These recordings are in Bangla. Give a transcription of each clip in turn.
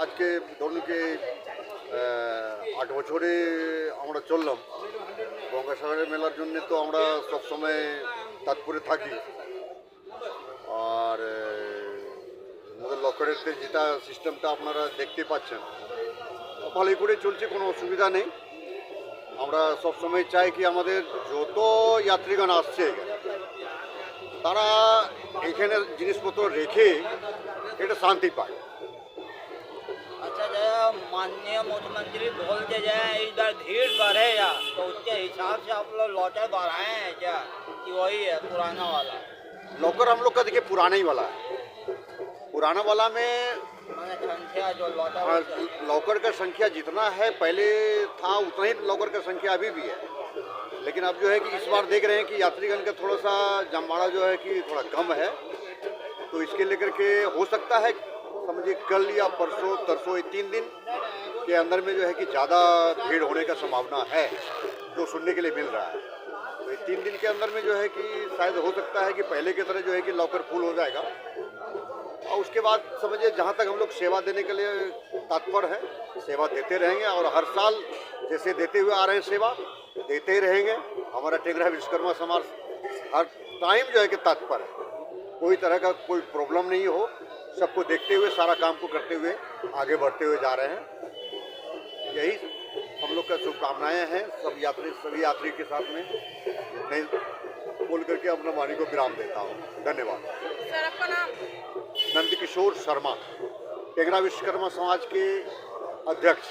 আজকে ধরুন কি ৮ বছরে আমরা চললাম গঙ্গাসাগরের মেলার জন্য, তো আমরা সবসময় তাৎপরে থাকি। আর আমাদের লকারের যেটা সিস্টেমটা আপনারা দেখতে পাচ্ছেন ভালোই করে চলছে, কোনো অসুবিধা নেই। আমরা সবসময় চাই কি আমাদের যত যাত্রীগণ আসছে তারা এখানে জিনিসপত্র রেখে এটা শান্তি পায়। अच्छा जो माननीय मुख्यमंत्री बोलते जाए इधर भीड़ बढ़ेगा तो उसके हिसाब से आप लोग लॉटर बढ़ाए हैं क्या कि वही है पुराना वाला? लॉकर हम लोग का देखिए पुराना ही वाला है। पुराना वाला में मैंने संख्या जो लॉटर लॉकर का संख्या जितना है पहले था उतना ही लॉकर का संख्या अभी भी है। लेकिन अब जो है कि इस बार देख रहे हैं कि यात्रीगण का थोड़ा सा जमवाड़ा जो है कि थोड़ा कम है, तो इसके लेकर के हो सकता है समझिए कल या परसों तरसों 3 दिन के अंदर में जो है कि ज़्यादा भीड़ होने का संभावना है, जो सुनने के लिए मिल रहा है। तो 3 दिन के अंदर में जो है कि शायद हो सकता है कि पहले की तरह जो है कि लॉकर फुल हो जाएगा। और उसके बाद समझिए जहाँ तक हम लोग सेवा देने के लिए तत्पर हैं, सेवा देते रहेंगे और हर साल जैसे देते हुए आ रहे हैं सेवा देते ही रहेंगे। हमारा टेंगरा विश्वकर्मा समाज हर टाइम जो है कि तत्पर है, कोई तरह का कोई प्रॉब्लम नहीं हो, सबको देखते हुए सारा काम को करते हुए आगे बढ़ते हुए जा रहे हैं। यही हम लोग का शुभकामनाएं हैं सभी यात्री के साथ में। नहीं बोल करके अपना वाणी को विराम देता हूँ। धन्यवाद। सर आपका नाम? नंदकिशोर शर्मा, टेंगरा विश्वकर्मा समाज के अध्यक्ष।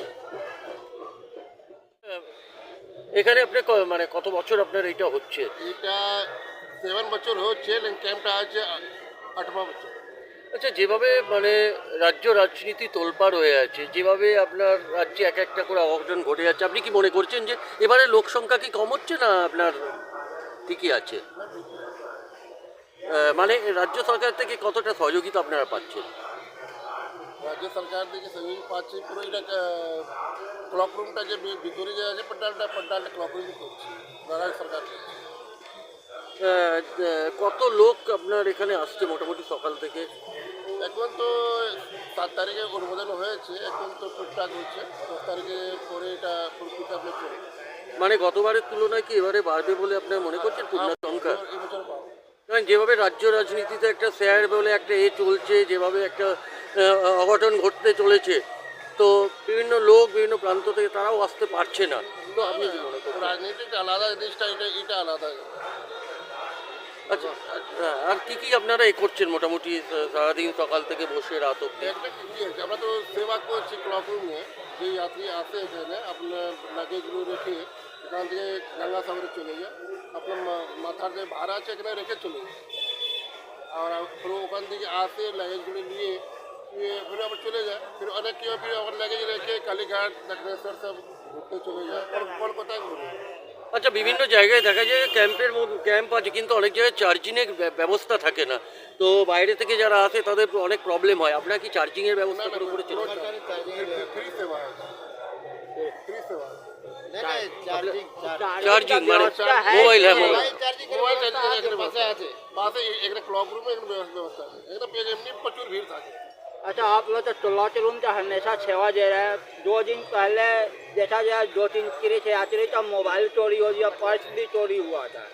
এখানে আপনি মানে কত বছর আপনার এটা হচ্ছে? এটা 7 বছর হচ্ছে, লেকিন ক্যাম্পটা আছে 8 বছর। আচ্ছা, যেভাবে মানে রাজ্য রাজনীতি তোলপাড় হয়ে আছে, যেভাবে আপনার রাজ্যে এক একটা করে অঘটন ঘটে যাচ্ছে, আপনি কি মনে করছেন যে এবারে লোক সংখ্যা কি কম হচ্ছে না আপনার ঠিকই আছে? মানে রাজ্য সরকার থেকে কতটা সহযোগিতা আপনারা পাচ্ছেন? রাজ্য সরকার থেকে সহযোগী পাচ্ছি। পুরো এটা ক্লক রুমটা যে ভিতরে যে আছে পন্ডালটা ক্লক রুম করছি রাজ্য সরকার। কত লোক আপনার এখানে আসছে মোটামুটি সকাল থেকে? এখন তো 7 তারিখে অনুমোদন হয়েছে, এখন তো টুকটাক হচ্ছে। 10 তারিখে পরে এটা পুরোপুরি আপনি করবে। মানে গতবারের তুলনায় কি এবারে বাড়বে বলে আপনার মনে করছেন পূর্ণ সংখ্যা? এবছর পাবো। কারণ যেভাবে রাজ্য রাজনীতিতে একটা শেয়ার বলে একটা চলছে, যেভাবে একটা অঘটন ঘটতে চলেছে, তো বিভিন্ন লোক বিভিন্ন প্রান্ত থেকে তারাও আসতে পারছে না। তো আপনি কি মনে করেন? রাজনীতিটা আলাদা জিনিসটা, এটা আলাদা। আচ্ছা, আর কি কি আপনারা করছেন মোটামুটি সারাদিন সকাল থেকে বসে রাত অব্দি? একটা কি আছে, আমরা তো সেবা করছি ক্লক রুমে। যে যাত্রী আসে এখানে আপনার লাগেজগুলো রেখে এখান থেকে গঙ্গাসাগরে চলে যায়, আপনার মাথার যে ভাড়া আছে এখানে রেখে চলে যায়। আর পুরো ওখান থেকে আসে লাগেজগুলো নিয়ে फिर আবার চলে যায়। फिर অনেক কেউ फिर আবার লাগেজ রেখে কালীঘাট দক্ষিণেশ্বর সব ঘুরতে চলে যায়, কলকাতায় ঘুরে। আচ্ছা, বিভিন্ন জায়গায় দেখা যায় ক্যাম্প আছে, কিন্তু অনেক জায়গায় চার্জিংয়ের ব্যবস্থা থাকে না। তো বাইরে থেকে যারা আসে তাদের অনেক প্রবলেম হয়। আপনারা কি চার্জিংয়ের ব্যবস্থা করে চলে? ফ্রি সেবা আছে, ফ্রি সেবা। চার্জিং মানে মোবাইল? হ্যাঁ, মোবাইল চার্জিং এখানে বাসে আছে, বাসে এখানে ক্লক রুমে এখানে ব্যবস্থা আছে। এখানে এমনি প্রচুর ভিড় থাকে। अच्छा आप लोग तो लॉटर रूम का हमेशा सेवा दे रहे हैं। 2 दिन पहले देखा जाए 2-3 यात्री का मोबाइल चोरी हो गया, पर्स भी चोरी हुआ था,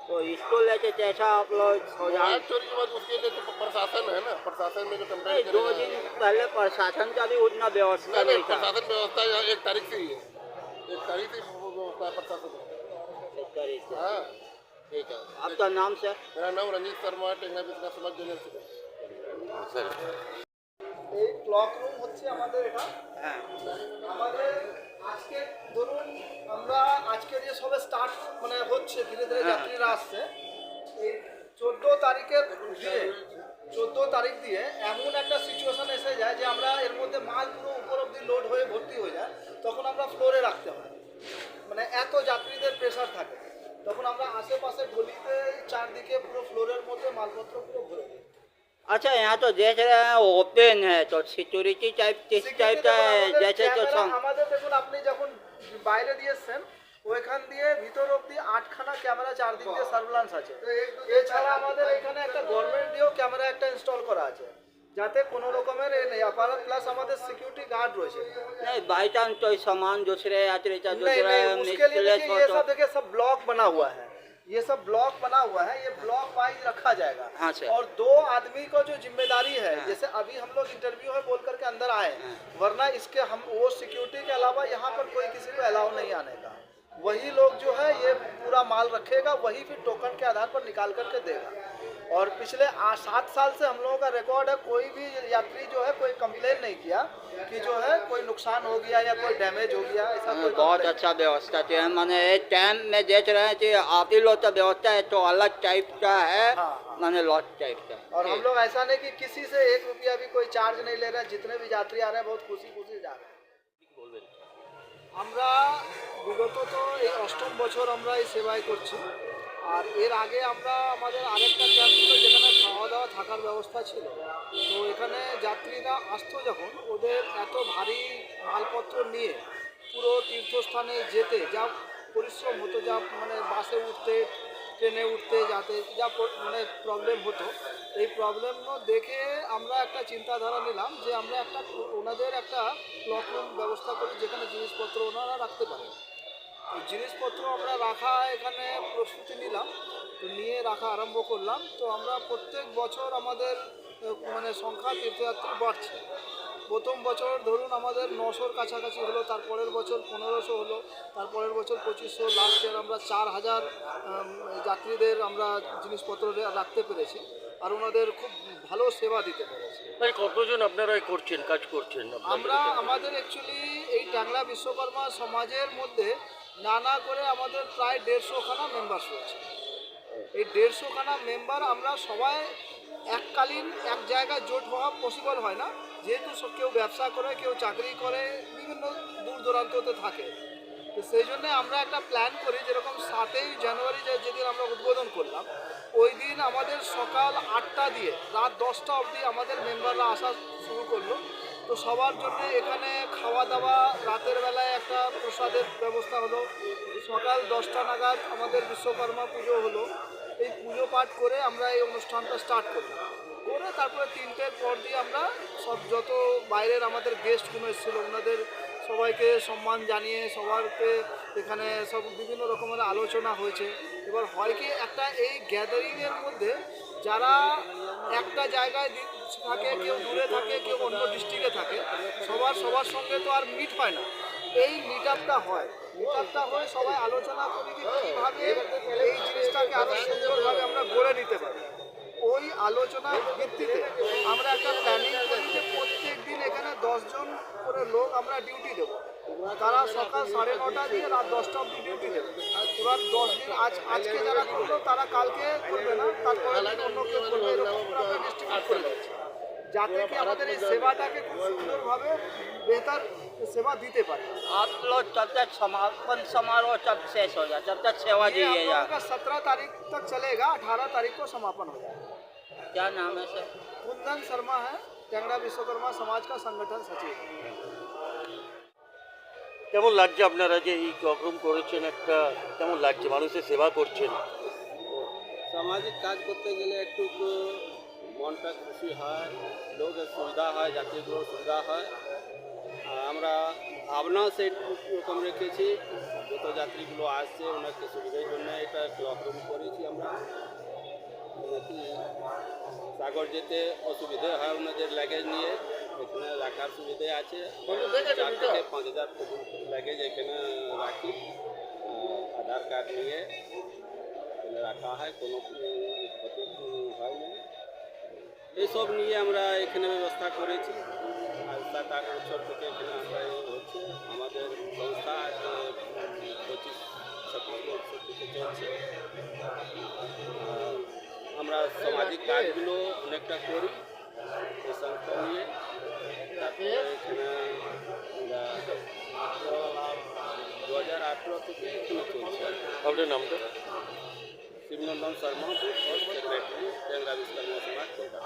तो इसको लेके कैसा आप लोग मोबाइल चोरी के बाद उसके लिए तो प्रशासन है ना, प्रशासन में जो कंप्लेंट 2 दिन पहले प्रशासन का भी उतना व्यवस्था नहीं था। प्रशासन व्यवस्था 1 तारीख से ही है, 1 तारीख से व्यवस्था है प्रशासन। 1 तारीख से? हाँ ठीक है। आपका नाम से? मेरा नाम रंजीत शर्मा, टेंगरा विश्वकर्मा समाज जनरल सेक्रेटरी। স্যার, এই ক্লক রুম হচ্ছে আমাদের এটা। হ্যাঁ, আমাদের আজকে ধরুন আমরা আজকে যে সবে স্টার্ট মানে হচ্ছে ধীরে ধীরে যাত্রীরা আসছে, এই 14 তারিখের দিয়ে 14 তারিখ দিয়ে এমন একটা সিচুয়েশন এসে যায় যে আমরা এর মধ্যে মাল পুরো উপর অব্দি লোড হয়ে ভর্তি হয়ে যায়, তখন আমরা ফ্লোরে রাখতে হয়। মানে এত যাত্রীদের প্রেশার থাকে, তখন আমরা আশেপাশে গলিতে চারদিকে পুরো ফ্লোরের মধ্যে মালপত্র পুরো ভরে দিই। अच्छा यहाँ तो देख रहे हैं ओपन है, तो सिक्योरिटी टाइप किस टाइप का है जैसे तो আমাদের দেখুন আপনি যখন বাইরে দিয়েছেন ওইখান দিয়ে ভিতর অবধি 8খানা ক্যামেরা চারদিক দিয়ে সার্ভেলান্স আছে। এছাড়া আমাদের এখানে একটা গভর্নমেন্ট দিয়েও ক্যামেরা একটা ইনস্টল করা আছে। যাতে কোনো রকমের এ নেই আবার প্লাস আমাদের সিকিউরিটি গার্ড রয়েছে। नहीं बाई चांस कोई सामान दूसरे यात्रीचा नहीं दूसरा नहीं उसके लिए मिसप्लेस देखिए हो ये तो सब देखिए सब ब्लॉक बना हुआ है, ये सब ब्लॉक बना हुआ है, ये ब्लॉक वाइज रखा जाएगा। हाँ सर। और 2 आदमी को जो जिम्मेदारी है, हाँ। जैसे अभी हम लोग इंटरव्यू है बोल करके अंदर आए, हाँ। वरना इसके हम वो सिक्योरिटी के अलावा यहाँ पर कोई किसी को अलाउ नहीं आने का। वही लोग जो है ये पूरा माल रखेगा, वही फिर टोकन के आधार पर निकाल करके देगा। और पिछले 7 साल से हम लोगों का रिकॉर्ड है, कोई भी यात्री जो है कोई कंप्लेन नहीं किया कि जो है कोई नुकसान हो गया या कोई डैमेज हो गया, ऐसा कोई बहुत complaint अच्छा व्यवस्था है। मैंने एक टाइम में देख रहे हैं कि आप ही लोग का व्यवस्था है तो अलग टाइप का है, हाँ, हाँ। मैंने लॉट टाइप का। और हम लोग ऐसा नहीं कि किसी से 1 रुपया भी कोई चार्ज नहीं ले रहे हैं, जितने भी यात्री आ रहे हैं बहुत खुशी खुशी जा रहे हैं। বলবেন আমরা বিগত তো এই 8ম বছর আমরা এই সেবাই করছি। আর এর আগে আমরা আমাদের আরেকটা ক্যাম্প ছিল যেখানে খাওয়া দাওয়া থাকার ব্যবস্থা ছিল। তো এখানে যাত্রীরা আসতো যখন ওদের এত ভারী মালপত্র নিয়ে পুরো তীর্থস্থানে যেতে যা পরিশ্রম হতো, যা মানে বাসে উঠতে ট্রেনে উঠতে যাতে যা মানে প্রবলেম হতো, এই প্রবলেম দেখে আমরা একটা চিন্তাধারা নিলাম যে আমরা একটা ওনাদের একটা ক্লক রুম ব্যবস্থা করি যেখানে জিনিসপত্র ওনারা রাখতে পারেন। ওই জিনিসপত্র আমরা রাখা এখানে প্রস্তুতি নিলাম, তো নিয়ে রাখা আরম্ভ করলাম। তো আমরা প্রত্যেক বছর আমাদের মানে সংখ্যা তীর্থযাত্রী বাড়ছে। প্রথম বছর ধরুন আমাদের 900-র কাছাকাছি হলো, তারপরের বছর 1500 হলো, তারপরের বছর 2500, লাস্ট ইয়ার আমরা 4000 যাত্রীদের আমরা জিনিসপত্র রাখতে পেরেছি আর ওনাদের খুব ভালো সেবা দিতে পেরেছি। মানে কতজন আপনারা করছেন কাজ করছেন আমরা আমাদের অ্যাকচুয়ালি এই ট্যাংরা বিশ্বকর্মা সমাজের মধ্যে নানা করে আমাদের প্রায় 150খানা মেম্বার্স রয়েছে। এই 150খানা মেম্বার আমরা সবাই এককালীন এক জায়গায় জোট হওয়া পসিবল হয় না, যেহেতু কেউ ব্যবসা করে, কেউ চাকরি করে, বিভিন্ন দূর দূরান্ততে থাকে। তো সেই জন্যে আমরা একটা প্ল্যান করি, যেরকম 7ই জানুয়ারি যেদিন আমরা উদ্বোধন করলাম, ওই দিন আমাদের সকাল 8টা দিয়ে রাত 10টা অবধি আমাদের মেম্বাররা আসা শুরু করলো। তো সবার জন্য এখানে খাওয়া দাওয়া, রাতের বেলায় একটা প্রসাদের ব্যবস্থা হলো, সকাল 10টা নাগাদ আমাদের বিশ্বকর্মা পুজো হলো। এই পুজো পাঠ করে আমরা এই অনুষ্ঠানটা স্টার্ট করলাম, করে তারপরে 3টের পর দিয়ে আমরা সব যত বাইরের আমাদের গেস্ট রুম এসেছিলো ওনাদের সবাইকে সম্মান জানিয়ে সবাইকে এখানে সব বিভিন্ন রকমের আলোচনা হয়েছে। এবার হয় কি একটা এই গ্যাদারিংয়ের মধ্যে যারা একটা জায়গায় থাকে, কেউ দূরে থাকে, কেউ অন্য ডিস্ট্রিক্টে থাকে, সবার সঙ্গে তো আর মিট হয় না। এই মিট আপটা হয়, সবাই আলোচনা করি যে কীভাবে এই জিনিসটাকে আরও সুন্দরভাবে আমরা গড়ে নিতে পারি। ওই আলোচনার ভিত্তিতে আমরা একটা প্ল্যানিং করি যে প্রত্যেক দিন এখানে 10 জন করে লোক আমরা ডিউটি দেবো। তারা সকাল 9:30 দিয়ে রাত 10টা অবধি ডিউটি দেবে। এবার 10 দিন আজকে যারা করলো তারা কালকে করবে না, তারপরে অন্য কেউ করবে, এরকম আমরা ডিস্ট্রিবিউট করে দিচ্ছি যাতে কি আমাদের এই সেবাটাকে খুব সুন্দরভাবে বেহतर सेवा दीते पारे। आप लोग जब तक समापन समारोह जब शेष हो जाए जब तक सेवा ये हम दीजिएगा। लोगों का 17 तारीख तक चलेगा, 18 तारीख को समापन हो जाएगा। क्या नाम है सर? कुंदन शर्मा है, टैंगड़ा विश्वकर्मा समाज का संगठन सचिव। কেমন লাগছে আপনারা যে এই প্রোগ্রাম করেছেন, একটা কেমন লাগছে মানুষের সেবা করছেন? সামাজিক কাজ করতে গেলে একটু তো মনটা খুশি হয়, লোকের সুবিধা হয়, যাত্রীগুলোর সুবিধা হয়। আর আমরা ভাবনাও সেই রকম রেখেছি, যত যাত্রীগুলো আসছে ওনাকে সুবিধার জন্য এটা ক্লক রুম করেছি আমরা। নাকি সাগর যেতে অসুবিধে হয় ওনাদের লাগেজ নিয়ে, এখানে রাখার সুবিধে আছে। 4 থেকে 5,000 লাগেজ এখানে রাখি, আধার কার্ড নিয়ে এখানে রাখা হয়, কোনো ক্ষতি হয় না। এইসব নিয়ে আমরা এখানে ব্যবস্থা করেছি। আর 7-8 বছর থেকে এখানে আমরা হচ্ছে আমাদের সংস্থা 25-26 বছর থেকে চলছে। আমরা সামাজিক কাজগুলো অনেকটা করি এই সংস্থা নিয়ে। তারপরে এখানে আমরা 2018 থেকে এখানে চলছে। আপনার নামটা? শিবনন্দন শর্মা, বুথ সেক্রেটারি, ট্যাংরা বিশ্বকর্মা সমাজ কলকাতা।